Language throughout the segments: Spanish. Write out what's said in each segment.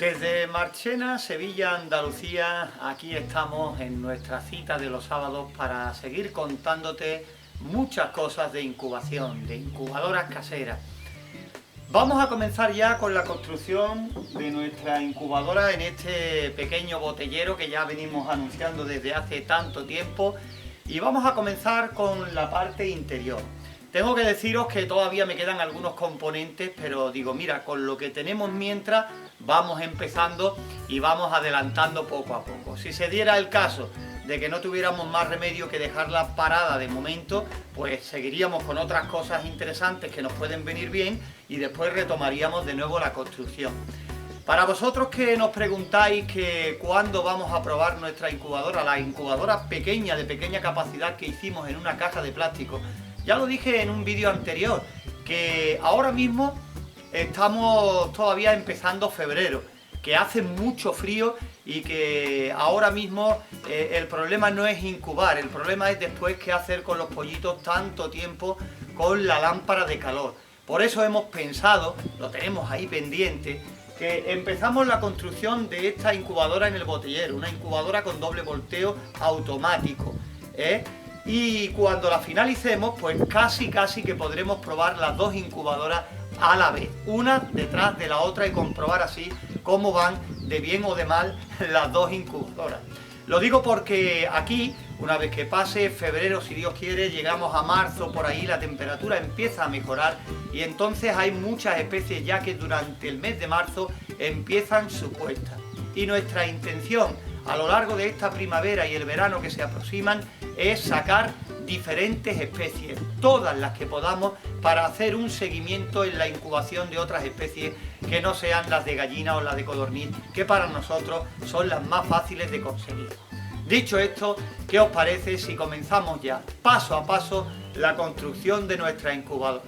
Desde Marchena, Sevilla, Andalucía, aquí estamos en nuestra cita de los sábados para seguir contándote muchas cosas de incubación, de incubadoras caseras. Vamos a comenzar ya con la construcción de nuestra incubadora en este pequeño botellero que ya venimos anunciando desde hace tanto tiempo, y vamos a comenzar con la parte interior. Tengo que deciros que todavía me quedan algunos componentes, pero digo, mira, con lo que tenemos mientras vamos empezando y vamos adelantando poco a poco. Si se diera el caso de que no tuviéramos más remedio que dejarla parada de momento, pues seguiríamos con otras cosas interesantes que nos pueden venir bien y después retomaríamos de nuevo la construcción. Para vosotros que nos preguntáis que cuándo vamos a probar nuestra incubadora, la incubadora pequeña, de pequeña capacidad que hicimos en una caja de plástico, ya lo dije en un vídeo anterior, que ahora mismo estamos todavía empezando febrero, que hace mucho frío y que ahora mismo el problema no es incubar, el problema es después qué hacer con los pollitos tanto tiempo con la lámpara de calor. Por eso hemos pensado, lo tenemos ahí pendiente, que empezamos la construcción de esta incubadora en el botellero, una incubadora con doble volteo automático, y cuando la finalicemos, pues casi que podremos probar las dos incubadoras a la vez, una detrás de la otra, y comprobar así cómo van de bien o de mal las dos incubadoras. Lo digo porque aquí, una vez que pase febrero, si Dios quiere, llegamos a marzo, por ahí la temperatura empieza a mejorar y entonces hay muchas especies ya que durante el mes de marzo empiezan su puesta. Y nuestra intención a lo largo de esta primavera y el verano que se aproximan es sacar diferentes especies, todas las que podamos, para hacer un seguimiento en la incubación de otras especies que no sean las de gallina o las de codorniz, que para nosotros son las más fáciles de conseguir. Dicho esto, ¿qué os parece si comenzamos ya paso a paso la construcción de nuestra incubadora?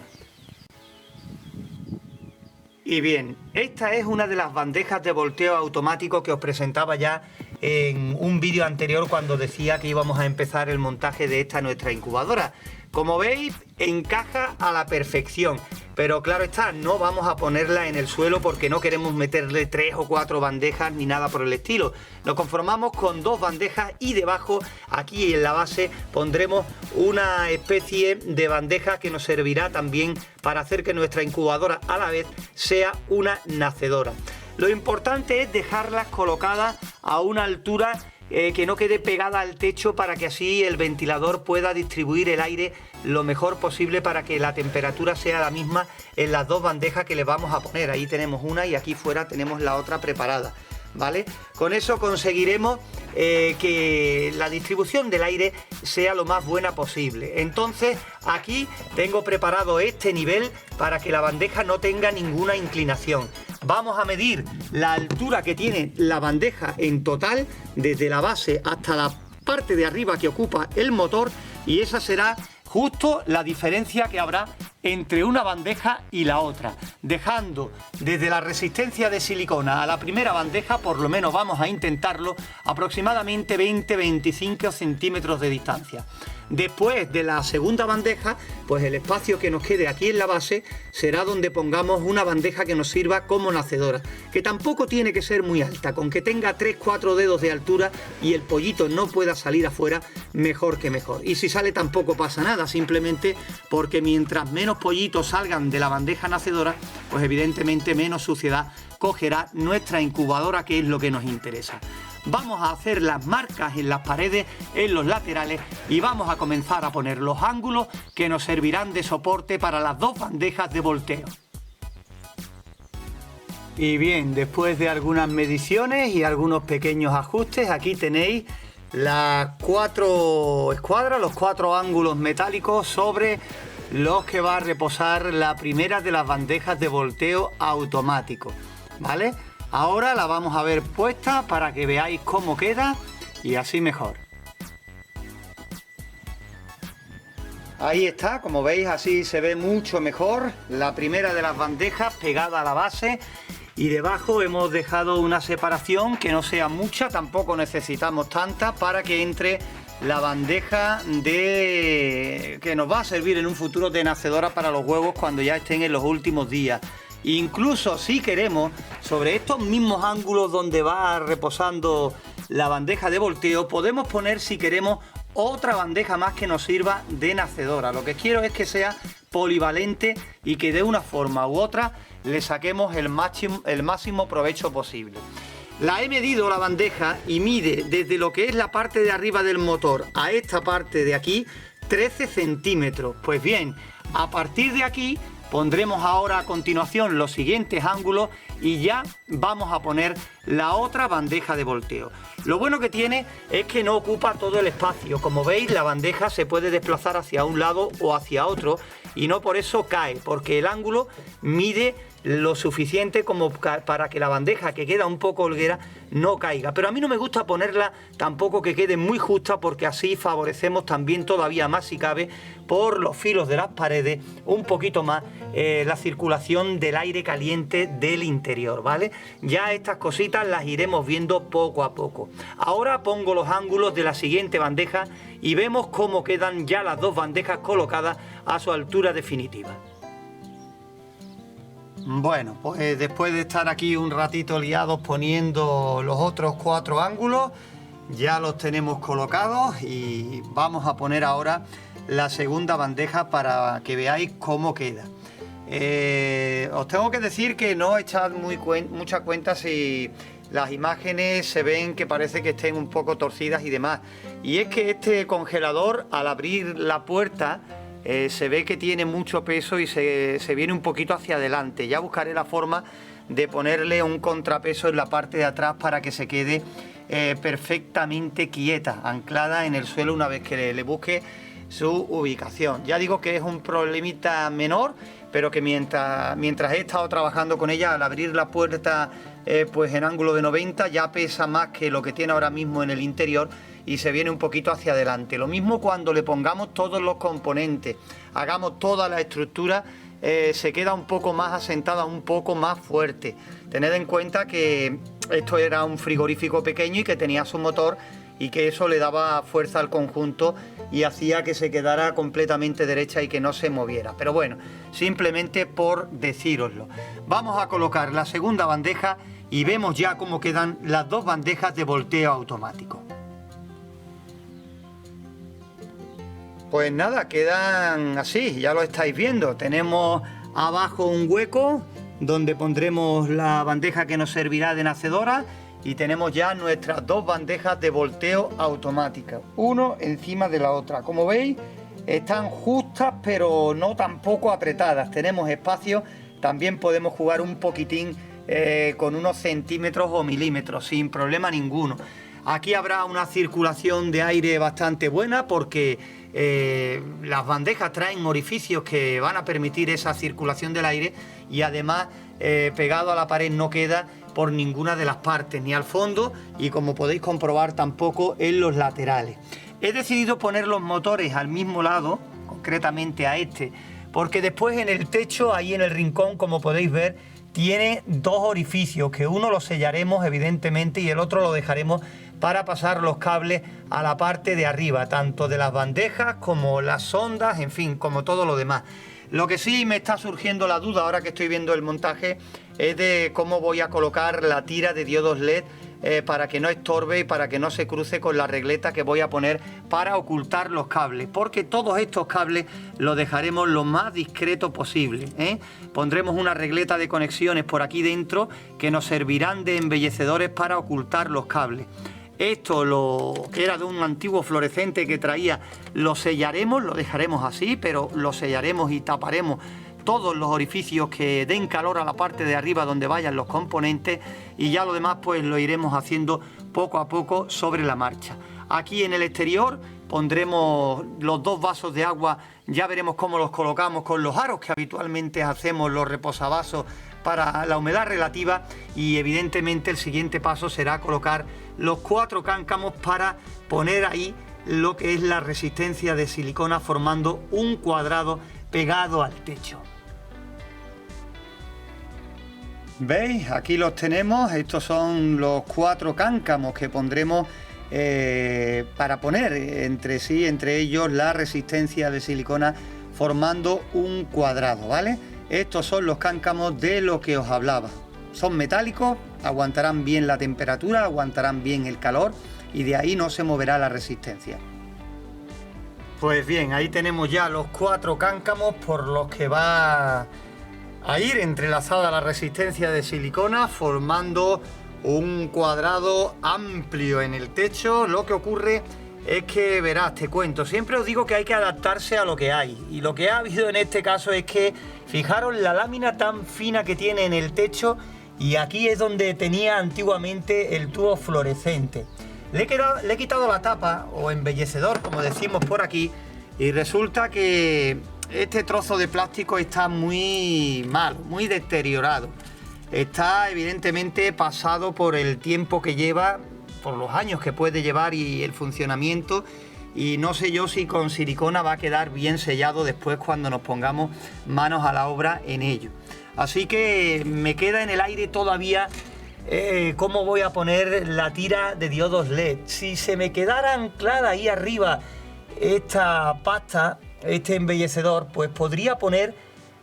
Y bien, esta es una de las bandejas de volteo automático que os presentaba ya en un vídeo anterior cuando decía que íbamos a empezar el montaje de esta nuestra incubadora. Como veis, encaja a la perfección, pero claro está, no vamos a ponerla en el suelo porque no queremos meterle 3 o 4 bandejas ni nada por el estilo. Nos conformamos con 2 bandejas y debajo, aquí en la base, pondremos una especie de bandeja que nos servirá también para hacer que nuestra incubadora a la vez sea una nacedora. Lo importante es dejarlas colocadas a una altura que no quede pegada al techo, para que así el ventilador pueda distribuir el aire lo mejor posible para que la temperatura sea la misma en las 2 bandejas que le vamos a poner. Ahí tenemos una y aquí fuera tenemos la otra preparada, ¿vale? Con eso conseguiremos que la distribución del aire sea lo más buena posible. Entonces aquí tengo preparado este nivel para que la bandeja no tenga ninguna inclinación. Vamos a medir la altura que tiene la bandeja en total, desde la base hasta la parte de arriba que ocupa el motor, y esa será justo la diferencia que habrá entre una bandeja y la otra, dejando desde la resistencia de silicona a la primera bandeja, por lo menos vamos a intentarlo, aproximadamente 20-25 centímetros de distancia. Después de la segunda bandeja, pues el espacio que nos quede aquí en la base será donde pongamos una bandeja que nos sirva como nacedora, que tampoco tiene que ser muy alta, con que tenga 3-4 dedos de altura y el pollito no pueda salir afuera, mejor que mejor. Y si sale tampoco pasa nada, simplemente porque mientras menos pollitos salgan de la bandeja nacedora, pues evidentemente menos suciedad cogerá nuestra incubadora, que es lo que nos interesa. Vamos a hacer las marcas en las paredes, en los laterales, y vamos a comenzar a poner los ángulos que nos servirán de soporte para las 2 bandejas de volteo. Y bien, después de algunas mediciones y algunos pequeños ajustes, aquí tenéis las 4 escuadras, los 4 ángulos metálicos sobre los que va a reposar la primera de las bandejas de volteo automático, ¿vale? Ahora la vamos a ver puesta para que veáis cómo queda, y así mejor. Ahí está, como veis, así se ve mucho mejor la primera de las bandejas pegada a la base, y debajo hemos dejado una separación que no sea mucha, tampoco necesitamos tanta, para que entre la bandeja que nos va a servir en un futuro de nacedora para los huevos cuando ya estén en los últimos días. Incluso si queremos, sobre estos mismos ángulos donde va reposando la bandeja de volteo, podemos poner, si queremos, otra bandeja más que nos sirva de nacedora. Lo que quiero es que sea polivalente y que de una forma u otra le saquemos el máximo provecho posible. La he medido la bandeja y mide desde lo que es la parte de arriba del motor a esta parte de aquí 13 centímetros. Pues bien, a partir de aquí pondremos ahora a continuación los siguientes ángulos y ya vamos a poner la otra bandeja de volteo. Lo bueno que tiene es que no ocupa todo el espacio. Como veis, la bandeja se puede desplazar hacia un lado o hacia otro y no por eso cae, porque el ángulo mide lo suficiente como para que la bandeja, que queda un poco holguera, no caiga. Pero a mí no me gusta ponerla tampoco que quede muy justa, porque así favorecemos también todavía más, si cabe, por los filos de las paredes, un poquito más la circulación del aire caliente del interior, ¿vale? Ya estas cositas las iremos viendo poco a poco. Ahora pongo los ángulos de la siguiente bandeja y vemos cómo quedan ya las dos bandejas colocadas a su altura definitiva. Bueno, pues después de estar aquí un ratito liados poniendo los otros 4 ángulos, ya los tenemos colocados y vamos a poner ahora la segunda bandeja para que veáis cómo queda. Os tengo que decir que no echad mucha cuenta si las imágenes se ven que parece que estén un poco torcidas y demás. Y es que este congelador, al abrir la puerta, se ve que tiene mucho peso y se viene un poquito hacia adelante. Ya buscaré la forma de ponerle un contrapeso en la parte de atrás para que se quede perfectamente quieta, anclada en el suelo una vez que le busque su ubicación. Ya digo que es un problemita menor, pero que mientras he estado trabajando con ella, al abrir la puerta pues en ángulo de 90, ya pesa más que lo que tiene ahora mismo en el interior y se viene un poquito hacia adelante. Lo mismo cuando le pongamos todos los componentes, hagamos toda la estructura, se queda un poco más asentada, un poco más fuerte. Tened en cuenta que esto era un frigorífico pequeño y que tenía su motor, y que eso le daba fuerza al conjunto y hacía que se quedara completamente derecha y que no se moviera. Pero bueno, simplemente por decíroslo. Vamos a colocar la segunda bandeja y vemos ya cómo quedan las dos bandejas de volteo automático. Pues nada, quedan así, ya lo estáis viendo. Tenemos abajo un hueco donde pondremos la bandeja que nos servirá de nacedora y tenemos ya nuestras dos bandejas de volteo automática, uno encima de la otra. Como veis, están justas pero no tampoco apretadas, tenemos espacio. También podemos jugar un poquitín con unos centímetros o milímetros sin problema ninguno. Aquí habrá una circulación de aire bastante buena porque las bandejas traen orificios que van a permitir esa circulación del aire y además pegado a la pared no queda por ninguna de las partes, ni al fondo y, como podéis comprobar, tampoco en los laterales. He decidido poner los motores al mismo lado, concretamente a este, porque después en el techo, ahí en el rincón, como podéis ver, tiene dos orificios, que uno lo sellaremos evidentemente y el otro lo dejaremos para pasar los cables a la parte de arriba, tanto de las bandejas como las sondas, en fin, como todo lo demás. Lo que sí me está surgiendo la duda ahora que estoy viendo el montaje es de cómo voy a colocar la tira de diodos LED para que no estorbe y para que no se cruce con la regleta que voy a poner para ocultar los cables, porque todos estos cables los dejaremos lo más discreto posible, ¿eh? Pondremos una regleta de conexiones por aquí dentro que nos servirán de embellecedores para ocultar los cables. Esto, lo que era de un antiguo fluorescente que traía, lo sellaremos, lo dejaremos así, pero lo sellaremos y taparemos todos los orificios que den calor a la parte de arriba donde vayan los componentes, y ya lo demás pues lo iremos haciendo poco a poco sobre la marcha. Aquí en el exterior pondremos los dos vasos de agua, ya veremos cómo los colocamos con los aros que habitualmente hacemos, los reposavasos para la humedad relativa, y evidentemente el siguiente paso será colocar los 4 cáncamos para poner ahí lo que es la resistencia de silicona, formando un cuadrado pegado al techo. ¿Veis? Aquí los tenemos. Estos son los 4 cáncamos que pondremos para poner entre ellos la resistencia de silicona, formando un cuadrado, ¿vale? estos son los cáncamos de los que os hablaba. Son metálicos, aguantarán bien la temperatura, aguantarán bien el calor y de ahí no se moverá la resistencia. Pues bien, ahí tenemos ya los 4 cáncamos por los que va a ir entrelazada la resistencia de silicona, formando un cuadrado amplio en el techo. Lo que ocurre es que, verás, te cuento, siempre os digo que hay que adaptarse a lo que hay, y lo que ha habido en este caso es que, fijaros la lámina tan fina que tiene en el techo, y aquí es donde tenía antiguamente el tubo fluorescente. Le he quitado la tapa, o embellecedor, como decimos por aquí, y resulta que este trozo de plástico está muy malo, muy deteriorado. Está evidentemente pasado por el tiempo que lleva, por los años que puede llevar y el funcionamiento, y no sé yo si con silicona va a quedar bien sellado después cuando nos pongamos manos a la obra en ello. Así que me queda en el aire todavía cómo voy a poner la tira de diodos LED. Si se me quedara anclada ahí arriba esta pasta, este embellecedor, pues podría poner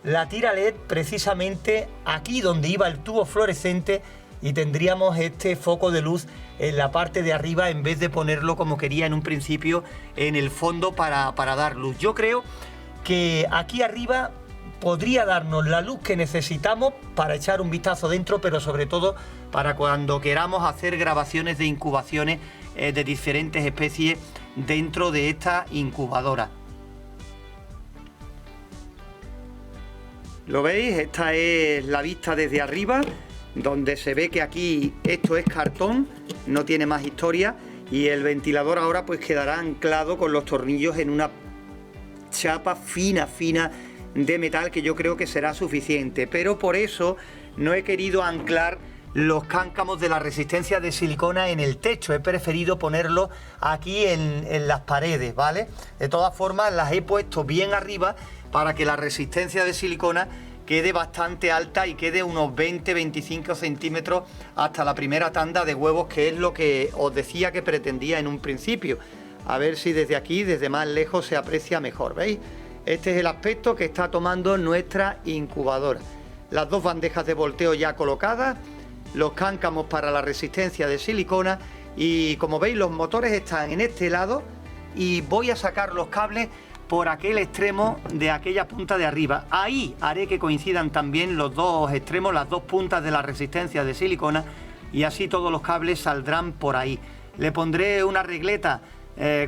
la tira LED precisamente aquí donde iba el tubo fluorescente y tendríamos este foco de luz en la parte de arriba en vez de ponerlo como quería en un principio en el fondo para dar luz. Yo creo que aquí arriba podría darnos la luz que necesitamos para echar un vistazo dentro, pero sobre todo para cuando queramos hacer grabaciones de incubaciones de diferentes especies dentro de esta incubadora. ¿Lo veis? Esta es la vista desde arriba, donde se ve que aquí esto es cartón, no tiene más historia, y el ventilador ahora pues quedará anclado con los tornillos en una chapa fina de metal, que yo creo que será suficiente, pero por eso no he querido anclar los cáncamos de la resistencia de silicona en el techo, he preferido ponerlos aquí en las paredes, ¿vale? De todas formas las he puesto bien arriba para que la resistencia de silicona quede bastante alta y quede unos 20-25 centímetros hasta la primera tanda de huevos, que es lo que os decía que pretendía en un principio. A ver si desde aquí, desde más lejos, se aprecia mejor, ¿veis? Este es el aspecto que está tomando nuestra incubadora. Las 2 bandejas de volteo ya colocadas, los cáncamos para la resistencia de silicona, y como veis los motores están en este lado y voy a sacar los cables por aquel extremo de aquella punta de arriba. Ahí haré que coincidan también los 2 extremos, las 2 puntas de la resistencia de silicona, y así todos los cables saldrán por ahí. Le pondré una regleta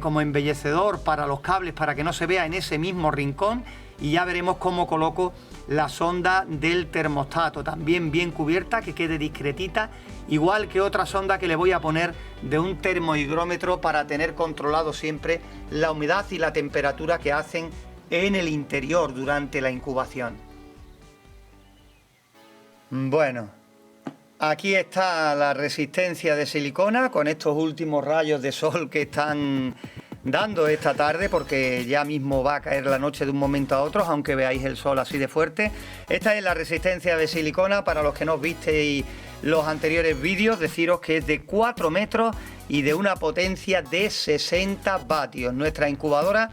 como embellecedor para los cables para que no se vea en ese mismo rincón, y ya veremos cómo coloco la sonda del termostato, también bien cubierta, que quede discretita, igual que otra sonda que le voy a poner de un termohigrómetro para tener controlado siempre la humedad y la temperatura que hacen en el interior durante la incubación. Bueno, aquí está la resistencia de silicona con estos últimos rayos de sol que están dando esta tarde, porque ya mismo va a caer la noche de un momento a otro, aunque veáis el sol así de fuerte. Esta es la resistencia de silicona. Para los que no visteis los anteriores vídeos, deciros que es de 4 metros y de una potencia de 60 vatios. Nuestra incubadora,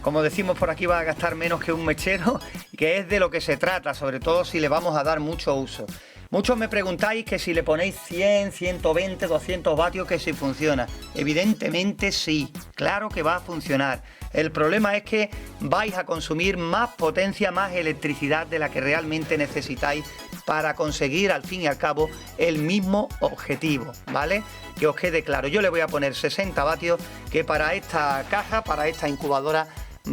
como decimos por aquí, va a gastar menos que un mechero, que es de lo que se trata, sobre todo si le vamos a dar mucho uso. Muchos me preguntáis que si le ponéis 100, 120, 200 vatios que si funciona. Evidentemente sí, claro que va a funcionar. El problema es que vais a consumir más potencia, más electricidad de la que realmente necesitáis para conseguir al fin y al cabo el mismo objetivo, ¿vale? Que os quede claro. Yo le voy a poner 60 vatios, que para esta caja, para esta incubadora,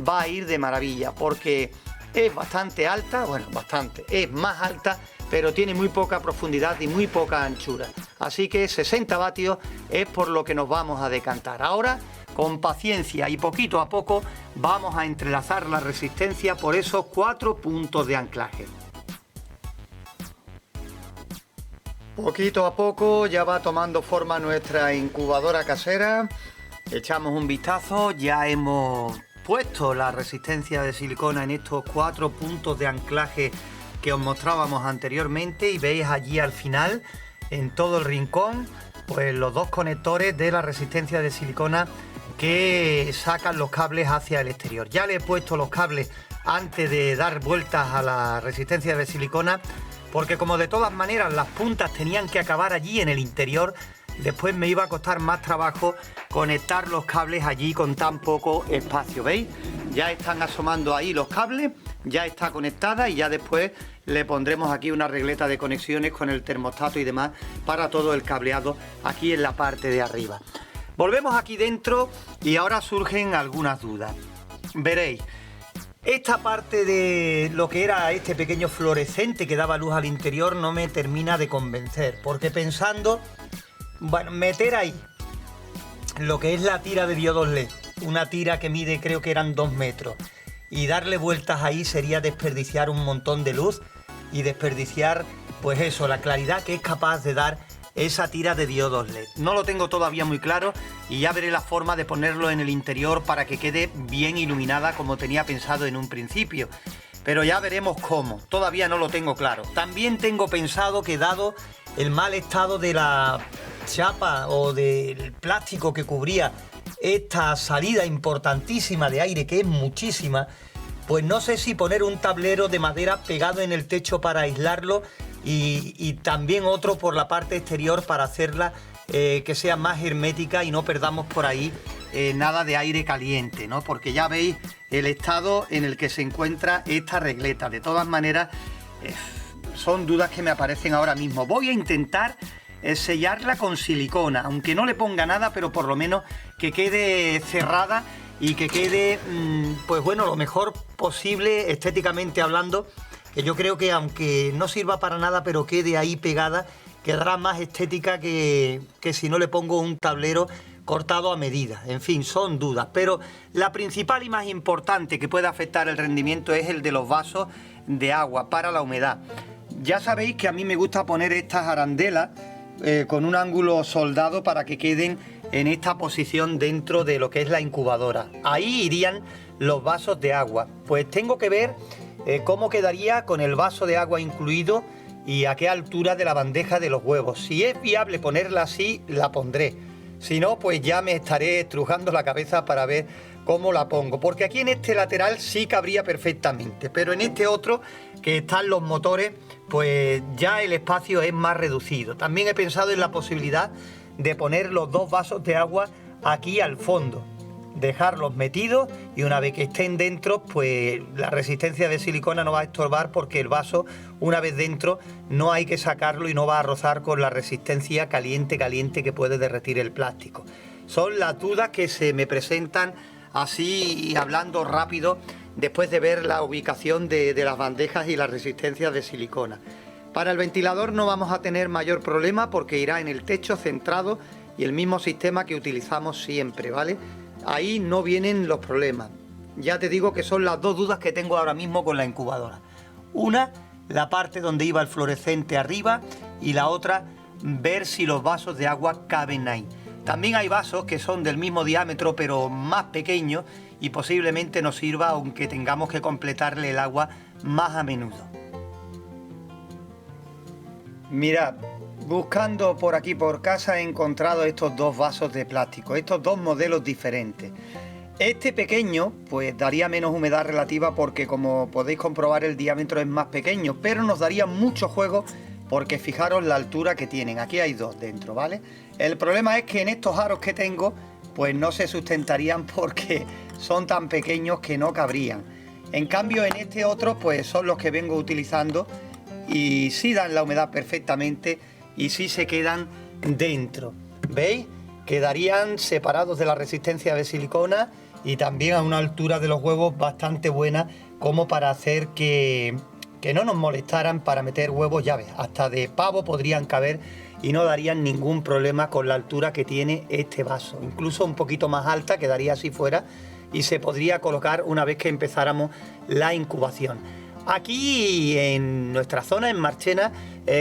va a ir de maravilla, porque es bastante alta, bueno, bastante, es más alta, pero tiene muy poca profundidad y muy poca anchura. Así que 60 vatios es por lo que nos vamos a decantar. Ahora, con paciencia y poquito a poco, vamos a entrelazar la resistencia por esos 4 puntos de anclaje. Poquito a poco ya va tomando forma nuestra incubadora casera. Echamos un vistazo, ya hemos puesto la resistencia de silicona en estos 4 puntos de anclaje que os mostrábamos anteriormente, y veis allí al final, en todo el rincón, pues los 2 conectores de la resistencia de silicona que sacan los cables hacia el exterior. Ya le he puesto los cables antes de dar vueltas a la resistencia de silicona, porque como de todas maneras las puntas tenían que acabar allí en el interior, después me iba a costar más trabajo conectar los cables allí con tan poco espacio. ¿Veis? Ya están asomando ahí los cables, ya está conectada y ya después le pondremos aquí una regleta de conexiones con el termostato y demás para todo el cableado aquí en la parte de arriba. Volvemos aquí dentro y ahora surgen algunas dudas. Veréis, esta parte de lo que era este pequeño fluorescente que daba luz al interior no me termina de convencer, porque pensando, bueno, meter ahí lo que es la tira de diodos LED, una tira que mide, creo que eran 2 metros, y darle vueltas ahí sería desperdiciar un montón de luz y desperdiciar, pues eso, la claridad que es capaz de dar esa tira de diodos LED. No lo tengo todavía muy claro y ya veré la forma de ponerlo en el interior para que quede bien iluminada como tenía pensado en un principio. Pero ya veremos cómo, todavía no lo tengo claro. También tengo pensado que, dado el mal estado de la chapa o del plástico que cubría esta salida importantísima de aire, que es muchísima, pues no sé si poner un tablero de madera pegado en el techo para aislarlo y también otro por la parte exterior para hacerla que sea más hermética y no perdamos por ahí nada de aire caliente, ¿no? Porque ya veis el estado en el que se encuentra esta regleta. De todas maneras, son dudas que me aparecen ahora mismo. Voy a intentar sellarla con silicona, aunque no le ponga nada, pero por lo menos que quede cerrada y que quede, pues bueno, lo mejor posible estéticamente hablando, que yo creo que aunque no sirva para nada, pero quede ahí pegada, quedará más estética que si no le pongo un tablero cortado a medida. En fin, son dudas, pero la principal y más importante que puede afectar el rendimiento es el de los vasos de agua para la humedad. Ya sabéis que a mí me gusta poner estas arandelas con un ángulo soldado para que queden en esta posición dentro de lo que es la incubadora. Ahí irían los vasos de agua. Pues tengo que ver cómo quedaría con el vaso de agua incluido y a qué altura de la bandeja de los huevos. Si es viable ponerla así, la pondré. Si no, pues ya me estaré estrujando la cabeza para ver cómo la pongo. Porque aquí en este lateral sí cabría perfectamente, pero en este otro, que están los motores, pues ya el espacio es más reducido. También he pensado en la posibilidad de poner los dos vasos de agua aquí al fondo, dejarlos metidos y una vez que estén dentro, pues la resistencia de silicona no va a estorbar, porque el vaso, una vez dentro, no hay que sacarlo y no va a rozar con la resistencia caliente que puede derretir el plástico. Son las dudas que se me presentan así, hablando rápido, después de ver la ubicación de las bandejas y las resistencias de silicona. Para el ventilador no vamos a tener mayor problema porque irá en el techo centrado y el mismo sistema que utilizamos siempre, ¿vale? Ahí no vienen los problemas. Ya te digo que son las dos dudas que tengo ahora mismo con la incubadora. Una, la parte donde iba el fluorescente arriba, y la otra, ver si los vasos de agua caben ahí. También hay vasos que son del mismo diámetro pero más pequeños y posiblemente nos sirva aunque tengamos que completarle el agua más a menudo. Mirad, buscando por aquí por casa he encontrado estos dos vasos de plástico, estos dos modelos diferentes. Este pequeño pues daría menos humedad relativa porque, como podéis comprobar, el diámetro es más pequeño, pero nos daría mucho juego porque fijaros la altura que tienen. Aquí hay dos dentro, ¿vale? El problema es que en estos aros que tengo pues no se sustentarían porque son tan pequeños que no cabrían. En cambio en este otro pues son los que vengo utilizando y sí dan la humedad perfectamente y sí se quedan dentro. ¿Veis? Quedarían separados de la resistencia de silicona y también a una altura de los huevos bastante buena, como para hacer que no nos molestaran para meter huevos, ya ves, hasta de pavo podrían caber y no darían ningún problema con la altura que tiene este vaso. Incluso un poquito más alta, quedaría así fuera y se podría colocar una vez que empezáramos la incubación. Aquí en nuestra zona, en Marchena,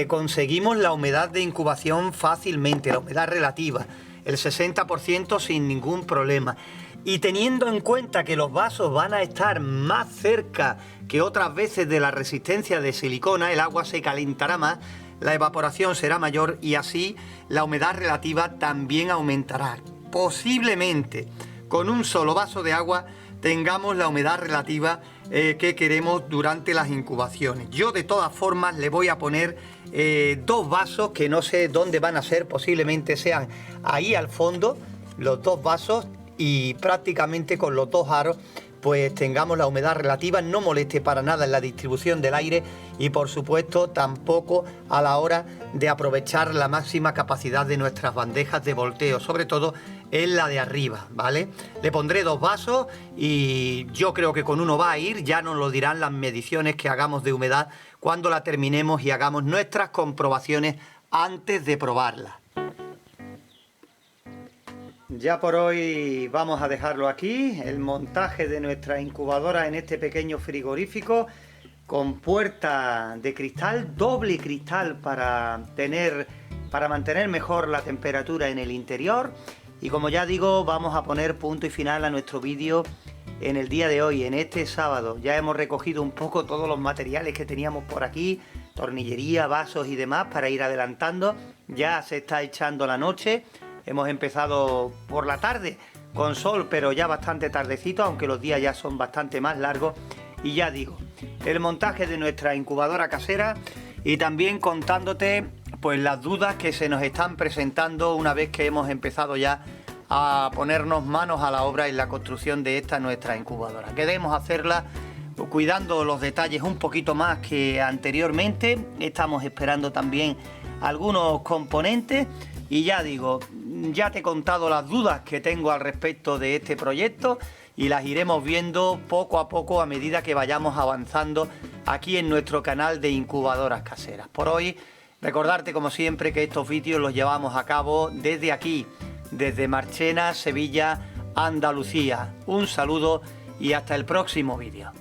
conseguimos la humedad de incubación fácilmente, la humedad relativa, el 60% sin ningún problema. Y teniendo en cuenta que los vasos van a estar más cerca que otras veces de la resistencia de silicona, el agua se calentará más, la evaporación será mayor y así la humedad relativa también aumentará. Posiblemente con un solo vaso de agua tengamos la humedad relativa que queremos durante las incubaciones. Yo de todas formas le voy a poner 2 vasos, que no sé dónde van a ser, posiblemente sean ahí al fondo, los 2 vasos, y prácticamente con los 2 aros pues tengamos la humedad relativa, no moleste para nada en la distribución del aire y por supuesto tampoco a la hora de aprovechar la máxima capacidad de nuestras bandejas de volteo, sobre todo en la de arriba, ¿vale? Le pondré 2 vasos y yo creo que con uno va a ir, ya nos lo dirán las mediciones que hagamos de humedad cuando la terminemos y hagamos nuestras comprobaciones antes de probarla. Ya por hoy vamos a dejarlo aquí, el montaje de nuestra incubadora en este pequeño frigorífico con puerta de cristal, doble cristal para mantener mejor la temperatura en el interior. Y como ya digo, vamos a poner punto y final a nuestro vídeo en el día de hoy, en este sábado. Ya hemos recogido un poco todos los materiales que teníamos por aquí, tornillería, vasos y demás, para ir adelantando. Ya se está echando la noche. Hemos empezado por la tarde con sol, pero ya bastante tardecito, aunque los días ya son bastante más largos. Y ya digo, el montaje de nuestra incubadora casera y también contándote pues las dudas que se nos están presentando una vez que hemos empezado ya a ponernos manos a la obra en la construcción de esta nuestra incubadora. Queremos hacerla cuidando los detalles un poquito más que anteriormente. Estamos esperando también algunos componentes. Y ya digo, ya te he contado las dudas que tengo al respecto de este proyecto y las iremos viendo poco a poco a medida que vayamos avanzando aquí en nuestro canal de incubadoras caseras. Por hoy, recordarte como siempre que estos vídeos los llevamos a cabo desde aquí, desde Marchena, Sevilla, Andalucía. Un saludo y hasta el próximo vídeo.